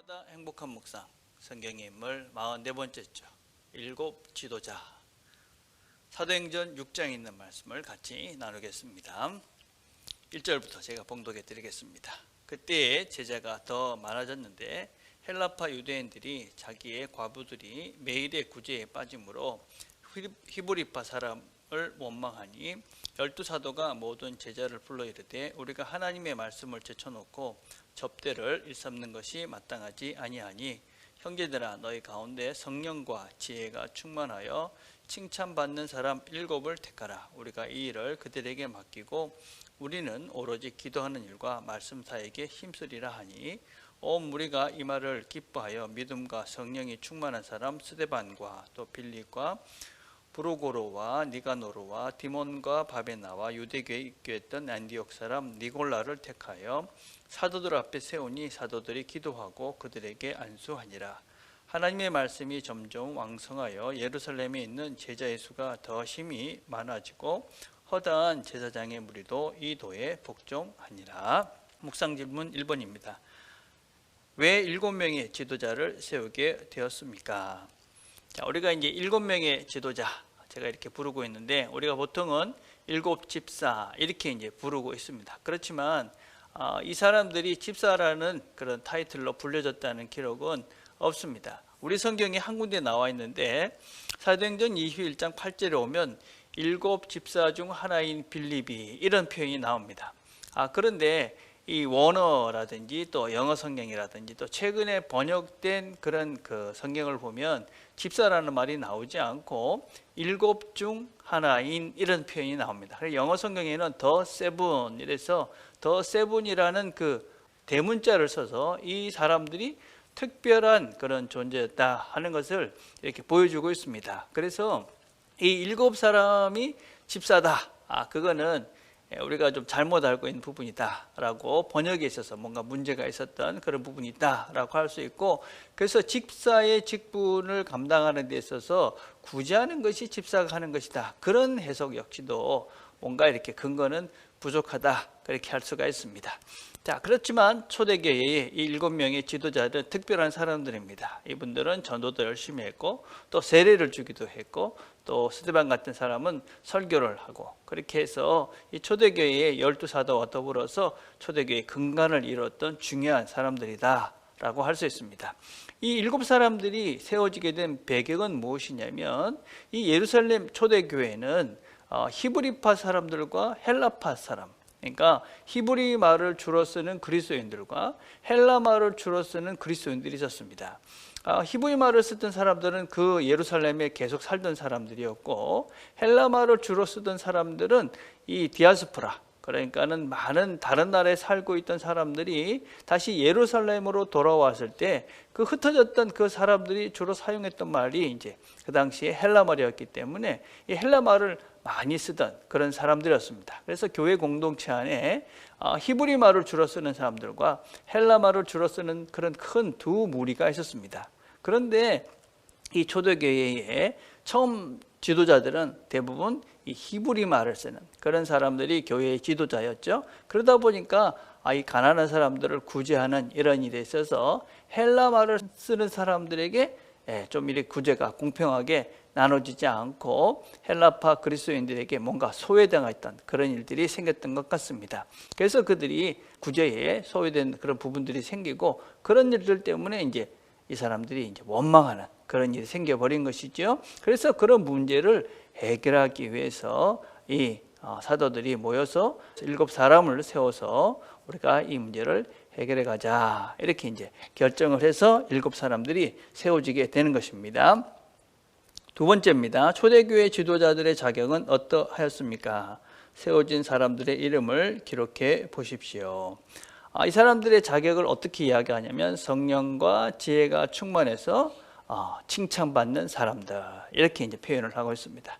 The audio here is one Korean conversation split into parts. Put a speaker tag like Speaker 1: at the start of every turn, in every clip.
Speaker 1: 날마다 행복한 묵상 성경의 인물 44번째죠. 일곱 지도자. 사도행전 6장에 있는 말씀을 같이 나누겠습니다. 1절부터 제가 봉독해 드리겠습니다. 그때 제자가 더 많아졌는데 헬라파 유대인들이 자기의 과부들이 매일의 구제에 빠짐으로 히브리파 사람을 원망하니 12사도가 모든 제자를 불러 이르되 우리가 하나님의 말씀을 제쳐놓고 접대를 일삼는 것이 마땅하지 아니하니 형제들아 너희 가운데 성령과 지혜가 충만하여 칭찬받는 사람 7을 택하라. 우리가 이 일을 그들에게 맡기고 우리는 오로지 기도하는 일과 말씀 사에게 힘쓰리라 하니 온 무리가 이 말을 기뻐하여 믿음과 성령이 충만한 사람 스데반과 또 빌립과 브루고로와 니가노르와 디몬과 바베나와 유대교에 입교했던 안디옥 사람 니골라를 택하여 사도들 앞에 세우니 사도들이 기도하고 그들에게 안수하니라. 하나님의 말씀이 점점 왕성하여 예루살렘에 있는 제자의 수가 더 심히 많아지고 허다한 제사장의 무리도 이 도에 복종하니라. 묵상 질문 1번입니다. 왜 7명의 지도자를 세우게 되었습니까? 자, 우리가 이제 7명의 지도자 제가 이렇게 부르고 있는데 우리가 보통은 7 집사 이렇게 이제 부르고 있습니다. 그렇지만 이 사람들이 집사라는 그런 타이틀로 불려졌다는 기록은 없습니다. 우리 성경에 한 군데 나와 있는데 사도행전 21장 8절에 오면 7 집사 중 하나인 빌립이 이런 표현이 나옵니다. 그런데 이 원어라든지 또 영어 성경이라든지 또 최근에 번역된 그런 그 성경을 보면 집사라는 말이 나오지 않고 7 중 하나인 이런 표현이 나옵니다. 그래서 영어 성경에는 더 세븐 이래서 더 세븐이라는 그 대문자를 써서 이 사람들이 특별한 그런 존재였다 하는 것을 이렇게 보여주고 있습니다. 그래서 이 7 사람이 집사다. 그거는 우리가 좀 잘못 알고 있는 부분이다 라고 번역에 있어서 뭔가 문제가 있었던 그런 부분이 있다 라고 할 수 있고, 그래서 집사의 직분을 감당하는 데 있어서 구제하는 것이 집사가 하는 것이다, 그런 해석 역시도 뭔가 이렇게 근거는 부족하다 그렇게 할 수가 있습니다. 자, 그렇지만 초대교회의 이 7명의 지도자들은 특별한 사람들입니다. 이분들은 전도도 열심히 했고 또 세례를 주기도 했고 또 스데반 같은 사람은 설교를 하고, 그렇게 해서 이 초대교회의 12사도와 더불어서 초대교회의 근간을 이뤘던 중요한 사람들이다 라고 할 수 있습니다. 이 7 사람들이 세워지게 된 배경은 무엇이냐면 이 예루살렘 초대교회는 히브리파 사람들과 헬라파 사람, 그러니까 히브리 말을 주로 쓰는 그리스도인들과 헬라 말을 주로 쓰는 그리스도인들이 있었습니다. 히브리 말을 쓰던 사람들은 그 예루살렘에 계속 살던 사람들이었고, 헬라 말을 주로 쓰던 사람들은 이 디아스포라, 그러니까는 많은 다른 나라에 살고 있던 사람들이 다시 예루살렘으로 돌아왔을 때 그 흩어졌던 그 사람들이 주로 사용했던 말이 이제 그 당시에 헬라 말이었기 때문에 이 헬라 말을 많이 쓰던 그런 사람들이었습니다. 그래서 교회 공동체 안에 히브리 말을 주로 쓰는 사람들과 헬라 말을 주로 쓰는 그런 큰 두 무리가 있었습니다. 그런데 이 초대교회의 처음 지도자들은 대부분 이 히브리 말을 쓰는 그런 사람들이 교회의 지도자였죠. 그러다 보니까 이 가난한 사람들을 구제하는 이런 일에 있어서 헬라 말을 쓰는 사람들에게 좀 이렇게 구제가 공평하게 나눠지지 않고 헬라파 그리스도인들에게 뭔가 소외당했던 그런 일들이 생겼던 것 같습니다. 그래서 그들이 구제에 소외된 그런 부분들이 생기고, 그런 일들 때문에 이제 이 사람들이 이제 원망하는 그런 일이 생겨버린 것이죠. 그래서 그런 문제를 해결하기 위해서 이 사도들이 모여서 7 사람을 세워서 우리가 이 문제를 해결해 가자 이렇게 이제 결정을 해서 7 사람들이 세워지게 되는 것입니다. 두 번째입니다. 초대교회 지도자들의 자격은 어떠하였습니까? 세워진 사람들의 이름을 기록해 보십시오. 이 사람들의 자격을 어떻게 이야기하냐면 성령과 지혜가 충만해서 칭찬받는 사람들 이렇게 이제 표현을 하고 있습니다.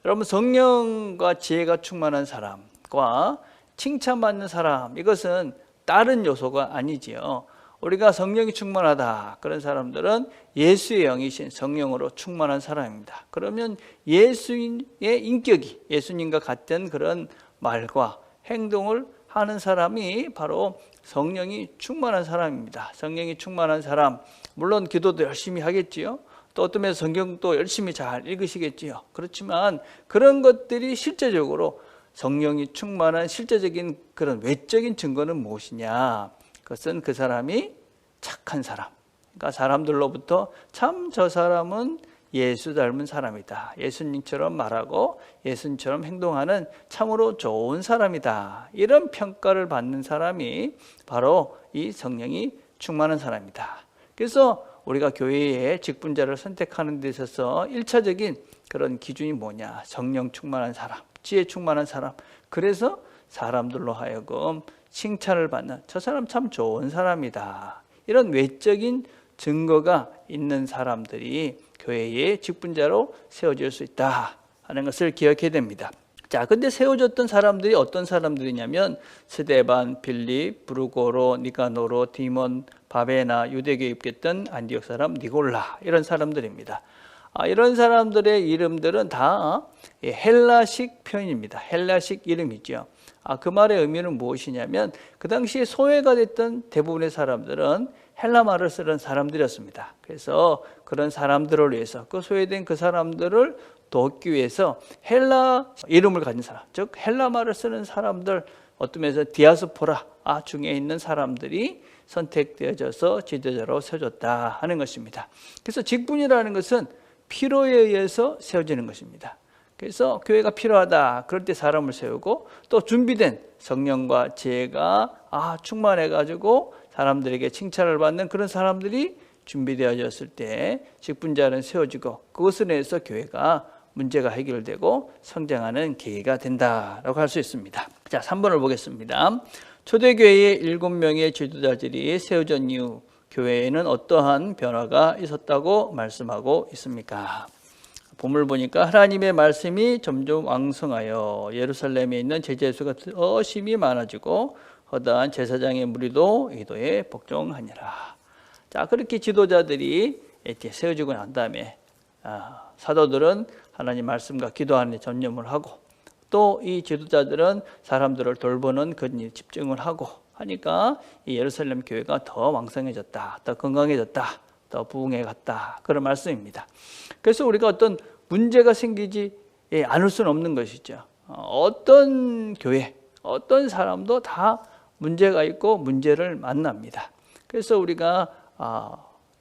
Speaker 1: 여러분, 성령과 지혜가 충만한 사람과 칭찬받는 사람, 이것은 다른 요소가 아니지요. 우리가 성령이 충만하다 그런 사람들은 예수의 영이신 성령으로 충만한 사람입니다. 그러면 예수님의 인격이 예수님과 같은 그런 말과 행동을 하는 사람이 바로 성령이 충만한 사람입니다. 성령이 충만한 사람, 물론 기도도 열심히 하겠지요. 또 어떤 면에서 성경도 열심히 잘 읽으시겠지요. 그렇지만 그런 것들이 실제적으로 성령이 충만한 실제적인 그런 외적인 증거는 무엇이냐? 그것은 그 사람이 착한 사람. 그러니까 사람들로부터 참 저 사람은 예수 닮은 사람이다. 예수님처럼 말하고 예수님처럼 행동하는 참으로 좋은 사람이다. 이런 평가를 받는 사람이 바로 이 성령이 충만한 사람이다. 그래서 우리가 교회의 직분자를 선택하는 데 있어서 1차적인 그런 기준이 뭐냐? 성령 충만한 사람, 지혜 충만한 사람. 그래서 사람들로 하여금 칭찬을 받는 저 사람 참 좋은 사람이다. 이런 외적인 증거가 있는 사람들이 교회의 직분자로 세워질 수 있다 하는 것을 기억해야 됩니다. 자, 근데 세워졌던 사람들이 어떤 사람들이냐면 스데반, 빌립, 브루고로, 니가노로, 디몬, 바베나, 유대교에 입겠던 안디옥 사람 니골라, 이런 사람들입니다. 이런 사람들의 이름들은 다 헬라식 표현입니다. 헬라식 이름이죠. 그 말의 의미는 무엇이냐면 그 당시에 소외가 됐던 대부분의 사람들은 헬라 말을 쓰는 사람들이었습니다. 그래서 그런 사람들을 위해서 그 소외된 그 사람들을 돕기 위해서 헬라 이름을 가진 사람, 즉 헬라 말을 쓰는 사람들, 어떤 면에서 디아스포라 중에 있는 사람들이 선택되어져서 지도자로 세워졌다 하는 것입니다. 그래서 직분이라는 것은 필요에 의해서 세워지는 것입니다. 그래서 교회가 필요하다 그럴 때 사람을 세우고, 또 준비된 성령과 지혜가 충만해가지고 사람들에게 칭찬을 받는 그런 사람들이 준비되어졌을 때 직분자는 세워지고, 그것을 위해서 교회가 문제가 해결되고 성장하는 계기가 된다라고 할 수 있습니다. 자, 3번을 보겠습니다. 초대교회의 7명의 지도자들이 세워진 이후 교회에는 어떠한 변화가 있었다고 말씀하고 있습니까? 본문을 보니까 하나님의 말씀이 점점 왕성하여 예루살렘에 있는 제자의 수가 더 심히 많아지고 허다한 제사장의 무리도 이도에 복종하니라. 자, 그렇게 지도자들이 이렇게 세워지고 난 다음에 사도들은 하나님 말씀과 기도하는 데 전념을 하고, 또 이 지도자들은 사람들을 돌보는 그런 일에 집중을 하고 하니까 이 예루살렘 교회가 더 왕성해졌다, 더 건강해졌다, 더 부흥해 갔다, 그런 말씀입니다. 그래서 우리가 어떤 문제가 생기지 않을 수는 없는 것이죠. 어떤 교회, 어떤 사람도 다 문제가 있고 문제를 만납니다. 그래서 우리가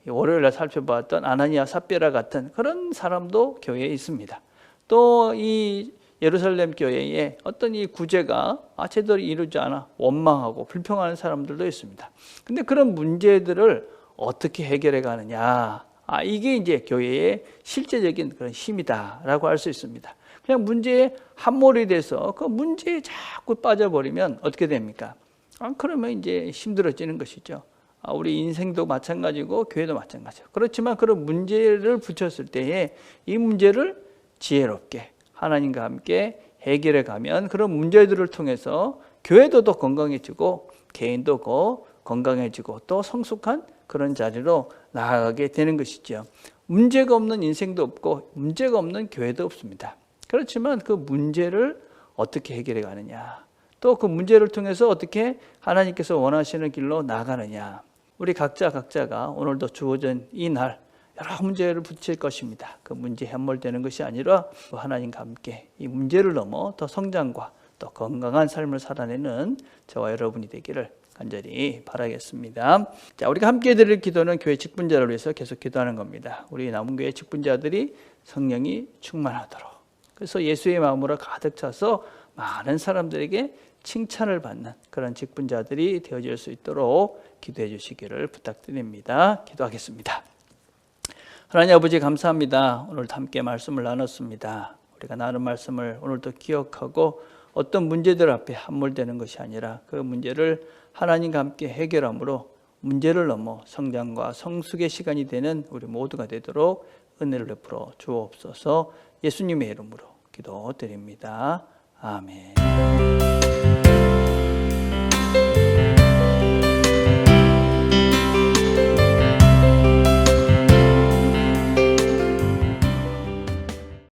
Speaker 1: 월요일에 살펴봤던 아나니아 삽비라 같은 그런 사람도 교회에 있습니다. 또 이 예루살렘 교회에 어떤 이 구제가 제대로 이루지 않아 원망하고 불평하는 사람들도 있습니다. 근데 그런 문제들을 어떻게 해결해 가느냐, 이게 이제 교회의 실제적인 그런 힘이다라고 할 수 있습니다. 그냥 문제에 함몰이 돼서 그 문제에 자꾸 빠져버리면 어떻게 됩니까? 그러면 이제 힘들어지는 것이죠. 우리 인생도 마찬가지고 교회도 마찬가지고. 그렇지만 그런 문제를 붙였을 때에 이 문제를 지혜롭게 하나님과 함께 해결해 가면 그런 문제들을 통해서 교회도 더 건강해지고 개인도 더 건강해지고 또 성숙한 그런 자리로 나아가게 되는 것이죠. 문제가 없는 인생도 없고 문제가 없는 교회도 없습니다. 그렇지만 그 문제를 어떻게 해결해 가느냐, 또 그 문제를 통해서 어떻게 하나님께서 원하시는 길로 나아가느냐, 우리 각자가 오늘도 주어진 이 날 여러 문제를 붙일 것입니다. 그 문제에 함몰되는 것이 아니라 하나님과 함께 이 문제를 넘어 더 성장과 또 건강한 삶을 살아내는 저와 여러분이 되기를 간절히 바라겠습니다. 자, 우리가 함께 드릴 기도는 교회 직분자를 위해서 계속 기도하는 겁니다. 우리 남은 교회 직분자들이 성령이 충만하도록, 그래서 예수의 마음으로 가득 차서 많은 사람들에게 칭찬을 받는 그런 직분자들이 되어질 수 있도록 기도해 주시기를 부탁드립니다. 기도하겠습니다. 하나님 아버지, 감사합니다. 오늘도 함께 말씀을 나눴습니다. 우리가 나눈 말씀을 오늘도 기억하고 어떤 문제들 앞에 함몰되는 것이 아니라 그 문제를 하나님과 함께 해결함으로 문제를 넘어 성장과 성숙의 시간이 되는 우리 모두가 되도록 은혜를 베풀어 주옵소서. 예수님의 이름으로 기도드립니다. 아멘.